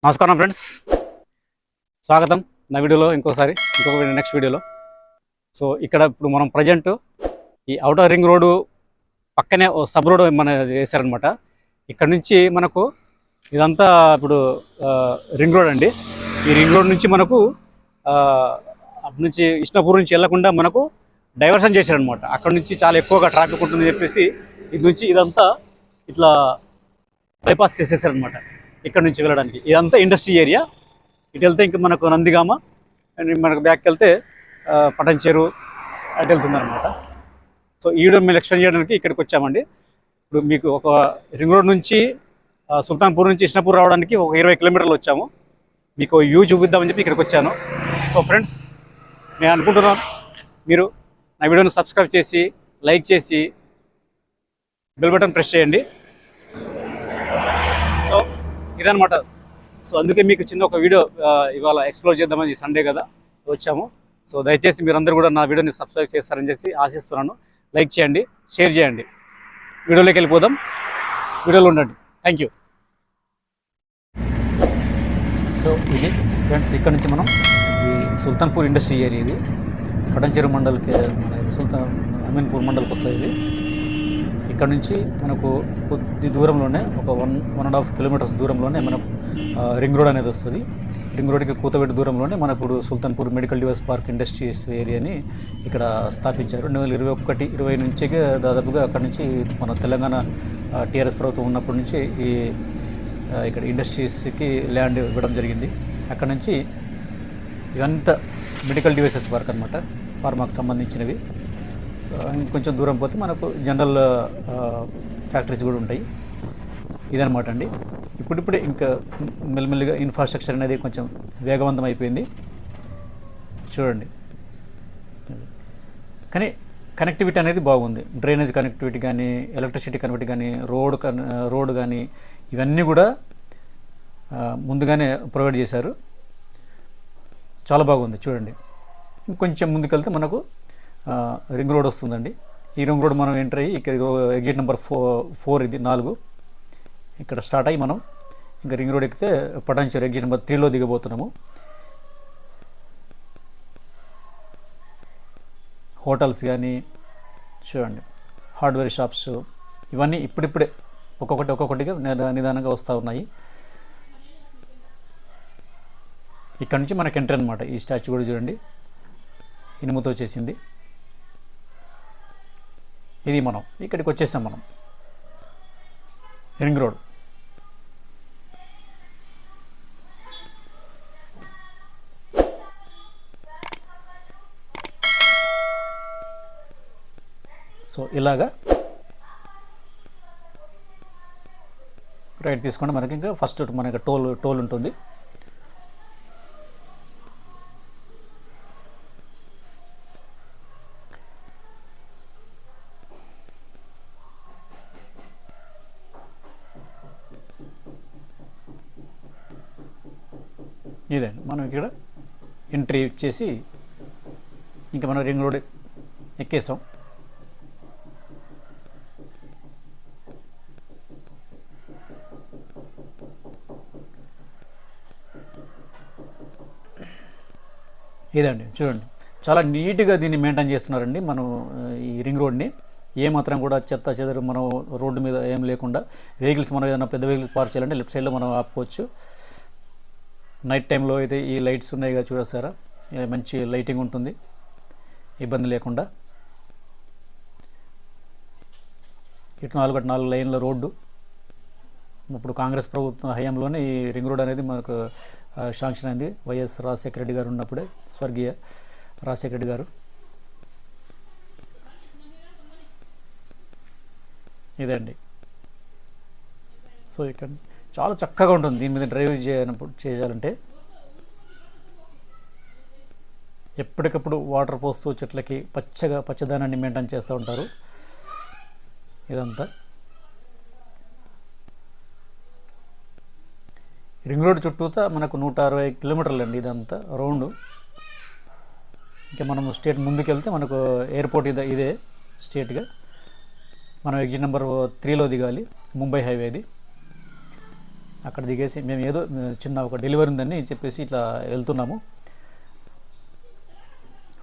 నమస్కారం ఫ్రెండ్స్, స్వాగతం నా వీడియోలో ఇంకొక నెక్స్ట్ వీడియోలో. సో ఇక్కడ ఇప్పుడు మనం ప్రజెంట్ ఈ ఔటర్ రింగ్ రోడ్డు పక్కనే సబ్ రోడ్ మన వేశారనమాట. ఇక్కడ నుంచి మనకు ఇదంతా ఇప్పుడు రింగ్ రోడ్ అండి. ఈ రింగ్ రోడ్ నుంచి మనకు అటు నుంచి ఇష్టాపూర్ నుంచి వెళ్లకుండా మనకు డైవర్షన్ చేశారనమాట. అక్కడ నుంచి చాలా ఎక్కువగా ట్రాఫిక్ ఉంటుందని చెప్పేసి ఇది నుంచి ఇదంతా ఇట్లా బైపాస్ చేసేసారనమాట. ఇక్కడ నుంచి వెళ్ళడానికి ఇదంతా ఇండస్ట్రీ ఏరియా. ఇటు వెళ్తే ఇంకా మనకు నందిగామ అండ్ మనకు బ్యాక్ వెళ్తే పటంచెరు అటు వెళ్తుంది అనమాట. సో ఈ వీడియో మేము ఎక్స్ప్లెయిన్ చేయడానికి ఇక్కడికి వచ్చామండి. ఇప్పుడు మీకు ఒక రింగ్ రోడ్ నుంచి సుల్తాన్పూర్ నుంచి ఇష్టాపూర్ రావడానికి ఒక 20 కిలోమీటర్లు వచ్చాము. మీకు వ్యూ చూపిద్దామని చెప్పి ఇక్కడికి వచ్చాను. సో ఫ్రెండ్స్, నేను అనుకుంటున్నాను మీరు నా వీడియోని సబ్స్క్రైబ్ చేసి లైక్ చేసి బెల్ బటన్ ప్రెస్ చేయండి. సో ఇదనమాట. సో అందుకే మీకు చిన్న ఒక వీడియో ఇవాళ ఎక్స్ప్లోర్ చేద్దామని, సండే కదా వచ్చాము. సో దయచేసి మీరందరూ కూడా నా వీడియోని సబ్స్క్రైబ్ చేస్తారని చేసి ఆశిస్తున్నాను. లైక్ చేయండి, షేర్ చేయండి. వీడియోలోకి వెళ్ళిపోదాం. వీడియోలో ఉండండి. Thank you. సో ఇది ఫ్రెండ్స్, ఇక్కడ నుంచి మనం ఈ సుల్తాన్పూర్ ఇండస్ట్రీ ఏరియా, ఇది పటంచెరు మండల్కి మన అమీన్పూర్ మండల్కి వస్తుంది. ఇది ఇక్కడ నుంచి మనకు కొద్ది దూరంలోనే ఒక 1.5 కిలోమీటర్స్ దూరంలోనే మనకు రింగ్ రోడ్ అనేది వస్తుంది. రింగ్ రోడ్కి కూతబెట్టి దూరంలోనే మనకు ఇప్పుడు Sultanpur medical device park industries ఏరియాని ఇక్కడ స్థాపించారు. 2021-20 నుంచి దాదాపుగా అక్కడ నుంచి మన తెలంగాణ టీఆర్ఎస్ ప్రభుత్వం ఉన్నప్పటి నుంచి ఇక్కడ ఇండస్ట్రీస్కి ల్యాండ్ ఇవ్వడం జరిగింది. అక్కడ నుంచి ఇవంతా మెడికల్ డివైసెస్ పార్క్ అనమాట, ఫార్మాకు సంబంధించినవి. సో ఇంకొంచెం దూరం పోతే మనకు జనరల్ ఫ్యాక్టరీస్ కూడా ఉంటాయి. ఇదనమాట అండి. ఇప్పుడిప్పుడే ఇంకా మెల్లిమెల్లిగా ఇన్ఫ్రాస్ట్రక్చర్ అనేది కొంచెం వేగవంతం అయిపోయింది చూడండి. కానీ కనెక్టివిటీ అనేది బాగుంది. డ్రైనేజ్ కనెక్టివిటీ కానీ, ఎలక్ట్రిసిటీ కనెక్టివిటీ కానీ, రోడ్ కానీ ఇవన్నీ కూడా ముందుగానే ప్రొవైడ్ చేశారు. చాలా బాగుంది చూడండి. ఇంకొంచెం ముందుకెళ్తే మనకు రింగ్ రోడ్ వస్తుందండి. ఈ రింగ్ రోడ్ మనం ఎంటర్ అయ్యి ఇక్కడ ఎగ్జిట్ నెంబర్ 4 ఇది 4 ఇక్కడ స్టార్ట్ అయ్యి మనం ఇంకా రింగ్ రోడ్ ఎక్కితే పటాన్చెరు ఎగ్జిట్ నెంబర్ 3లో దిగబోతున్నాము. హోటల్స్ కానీ చూడండి, హార్డ్వేర్ షాప్స్ ఇవన్నీ ఇప్పుడిప్పుడే ఒక్కొక్కటిగా నిదానంగా వస్తూ ఉన్నాయి. ఇక్కడ నుంచి మనకు ఎంటర్ అనమాట. ఈ స్టాచ్యూ కూడా చూడండి, ఇనుముతో చేసింది. ఇది మనం ఇక్కడికి వచ్చేసాం. మనం రింగ్ రోడ్. సో ఇలాగా రైట్ తీసుకుంటే మనకి ఇంకా ఫస్ట్ మనకి టోల్ ఉంటుంది. ఇదండి, మనం ఇక్కడ ఎంట్రీ ఇచ్చేసి ఇంకా మనం రింగ్ రోడ్ ఎక్కేసాం. ఇదండి చూడండి, చాలా నీట్గా దీన్ని మెయింటైన్ చేస్తున్నారండి. మనం ఈ రింగ్ రోడ్ని ఏమాత్రం కూడా చెత్త చెదరు మనం రోడ్డు మీద ఏం లేకుండా, వెహికల్స్ మనం ఏదైనా పెద్ద వెహికల్స్ పార్క్ చేయాలంటే లెఫ్ట్ సైడ్లో మనం ఆపుకోవచ్చు. నైట్ టైంలో అయితే ఈ లైట్స్ ఉన్నాయి కదా చూడసారా, మంచి లైటింగ్ ఉంటుంది, ఇబ్బంది లేకుండా. ఇటు 4 లైన్ల రోడ్డు. ఇప్పుడు కాంగ్రెస్ ప్రభుత్వం హయాంలోనే ఈ రింగ్ రోడ్ అనేది మనకు శాంక్షన్ అయింది. వైఎస్ రాజశేఖర రెడ్డి గారు ఉన్నప్పుడే, స్వర్గీయ రాజశేఖర రెడ్డి గారు. ఇదండి. సో ఇక్కడ చాలా చక్కగా ఉంటుంది దీని మీద డ్రైవ్ చేయాలంటే. ఎప్పటికప్పుడు వాటర్ పోస్తూ చెట్లకి పచ్చదనాన్ని మెయింటైన్ చేస్తూ ఉంటారు. ఇదంతా రింగ్ రోడ్ చుట్టూతా మనకు 160 కిలోమీటర్లు అండి ఇదంతా రౌండ్. ఇంకా మనం స్టేట్ ముందుకెళ్తే మనకు ఎయిర్పోర్ట్ ఇదే స్టేట్గా. మనం ఎగ్జిట్ నెంబర్ 3లో దిగాలి. ముంబై హైవే ఇది. అక్కడ దిగేసి మేము ఏదో చిన్న ఒక డెలివరీ ఉందని చెప్పేసి ఇట్లా వెళ్తున్నాము,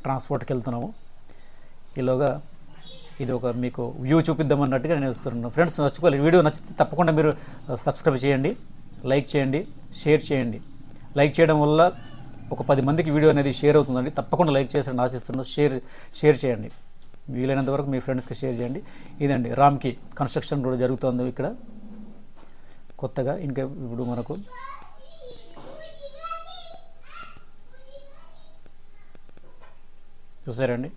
ట్రాన్స్పోర్ట్కి వెళ్తున్నాము. ఈలోగా ఇది ఒక మీకు వ్యూ చూపిద్దామన్నట్టుగా నేను వస్తున్నాను. ఫ్రెండ్స్, మర్చిపోలేదు, వీడియో నచ్చితే తప్పకుండా మీరు సబ్స్క్రైబ్ చేయండి, లైక్ చేయండి, షేర్ చేయండి. లైక్ చేయడం వల్ల ఒక 10 మందికి వీడియో అనేది షేర్ అవుతుందండి. తప్పకుండా లైక్ చేసి ఆశిస్తున్నాను. షేర్ చేయండి, వీలైనంత వరకు మీ ఫ్రెండ్స్కి షేర్ చేయండి. ఇదండి రామ్కి కన్స్ట్రక్షన్ కూడా జరుగుతుంది ఇక్కడ కొత్తగా. ఇంకా ఇప్పుడు మనకు చూసారండి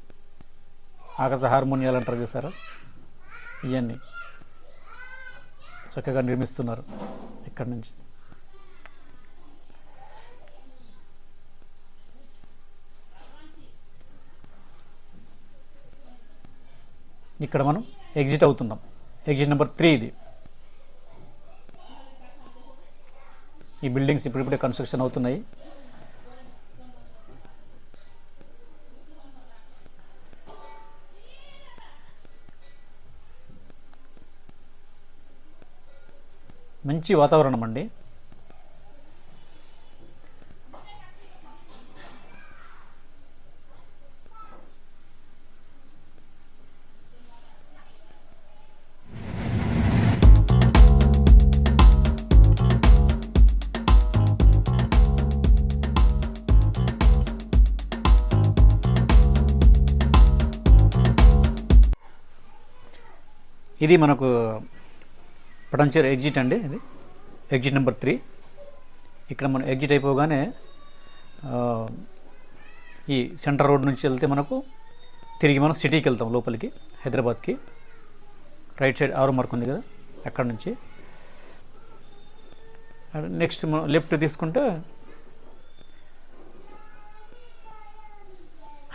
ఆకాశ హార్మోనియాలు అంటారు చూసారా, ఇవన్నీ చక్కగా నిర్మిస్తున్నారు ఇక్కడి నుంచి. ఇక్కడ మనం ఎగ్జిట్ అవుతున్నాం, ఎగ్జిట్ నెంబర్ 3 ఇది. ఈ బిల్డింగ్స్ ఇప్పుడిప్పుడే కన్స్ట్రక్షన్ అవుతున్నాయి. మంచి వాతావరణం అండి. ఇది మనకు పటంచేరు ఎగ్జిట్ అండి. ఇది ఎగ్జిట్ నెంబర్ 3. ఇక్కడ మనం ఎగ్జిట్ అయిపోగానే ఈ సెంటర్ రోడ్ నుంచి వెళ్తే మనకు తిరిగి మనం సిటీకి వెళ్తాం, లోపలికి హైదరాబాద్కి. రైట్ సైడ్ ఆరో మార్క్ ఉంది కదా, అక్కడ నుంచి నెక్స్ట్ మనం లెఫ్ట్ తీసుకుంటే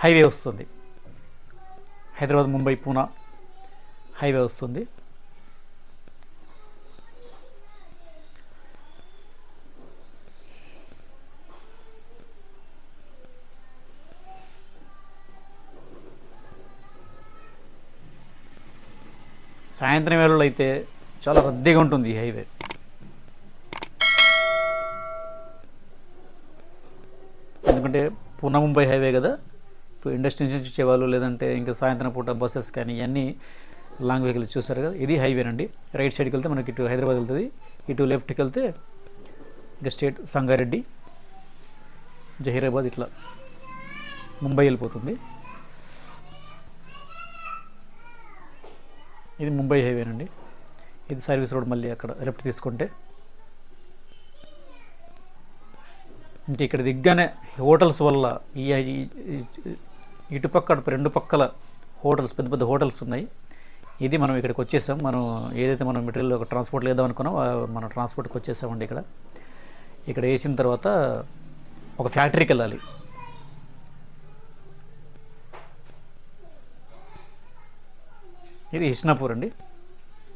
హైవే వస్తుంది. హైదరాబాద్, ముంబై, పూనా హైవే వస్తుంది. సాయంత్రం వేళలో అయితే చాలా రద్దీగా ఉంటుంది ఈ హైవే. ఎందుకంటే పూనా ముంబై హైవే కదా, ఇప్పుడు ఇండస్ట్రీ నుంచి వచ్చేవాళ్ళు, లేదంటే ఇంకా సాయంత్రం పూట బస్సెస్ కానీ ఇవన్నీ లాంగ్ వెహికల్ చూస్తారు కదా. ఇది హైవేనండి. రైట్ సైడ్కి వెళ్తే మనకి ఇటు హైదరాబాద్ వెళ్తుంది, ఇటు లెఫ్ట్కి వెళ్తే ఇంకా స్టేట్ సంగారెడ్డి, జహీరాబాద్, ఇట్లా ముంబై వెళ్ళిపోతుంది. ఇది ముంబై హైవేనండి. ఇది సర్వీస్ రోడ్. మళ్ళీ అక్కడ లెఫ్ట్ తీసుకుంటే ఇంక ఇక్కడ దిగ్గానే హోటల్స్ వల్ల ఈ ఇటుపక్క 2 పక్కల హోటల్స్, పెద్ద పెద్ద హోటల్స్ ఉన్నాయి. ఇది మనం ఇక్కడికి వచ్చేసాం. మనం ఏదైతే మనం మెటీరియల్ ఒక ట్రాన్స్పోర్ట్ లేదాం అనుకున్నాం, మనం ట్రాన్స్పోర్ట్కి వచ్చేసామండి. ఇక్కడ వేసిన తర్వాత ఒక ఫ్యాక్టరీకి వెళ్ళాలి. ఇది హిస్నాపూర్ అండి.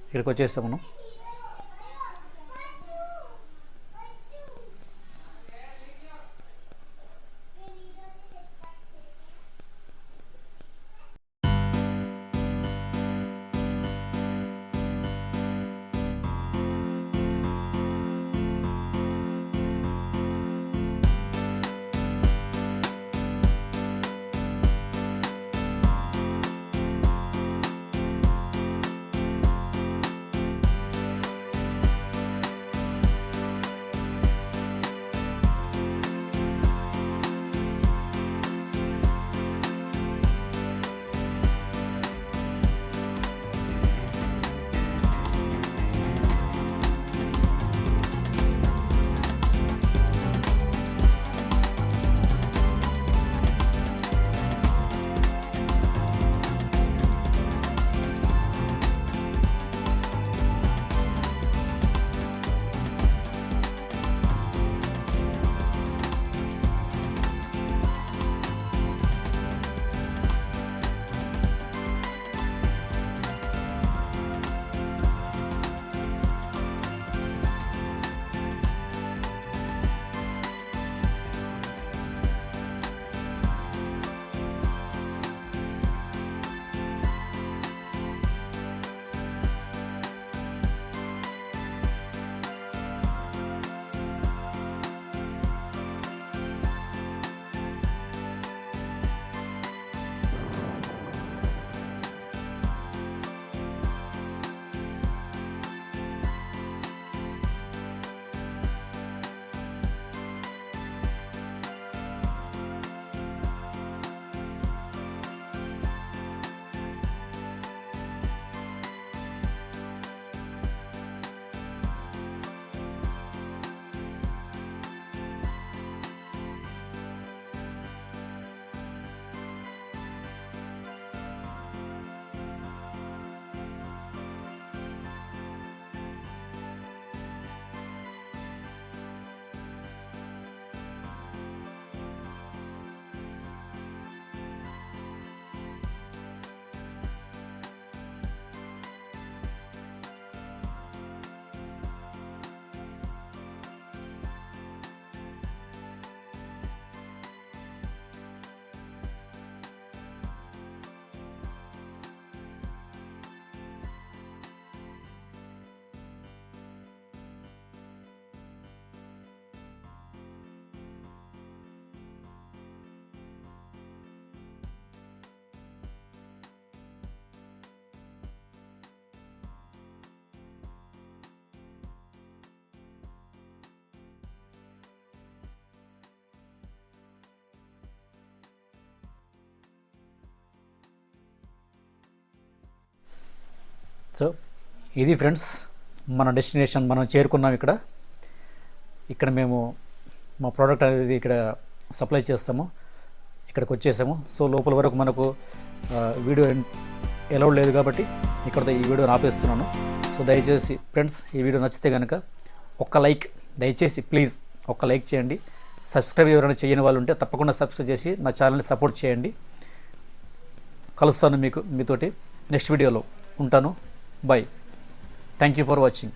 ఇక్కడికి వచ్చేస్తాం మనం. సో ఇది ఫ్రెండ్స్ మన డెస్టినేషన్, మనం చేరుకున్నాం. ఇక్కడ మేము మా ప్రోడక్ట్ అనేది ఇక్కడ సప్లై చేస్తాము. ఇక్కడికి వచ్చేసాము. సో లోపల వరకు మనకు వీడియో ఎలౌడ్ లేదు కాబట్టి ఇక్కడతో ఈ వీడియోని ఆపేస్తున్నాను. సో దయచేసి ఫ్రెండ్స్ ఈ వీడియో నచ్చితే కనుక ఒక్క లైక్, దయచేసి ప్లీజ్ ఒక్క లైక్ చేయండి. సబ్స్క్రైబ్ ఎవరైనా చేయని వాళ్ళు ఉంటే తప్పకుండా సబ్స్క్రైబ్ చేసి నా ఛానల్ని సపోర్ట్ చేయండి. కలుస్తాను మీతోటి నెక్స్ట్ వీడియోలో. ఉంటాను. By. Thank you for watching.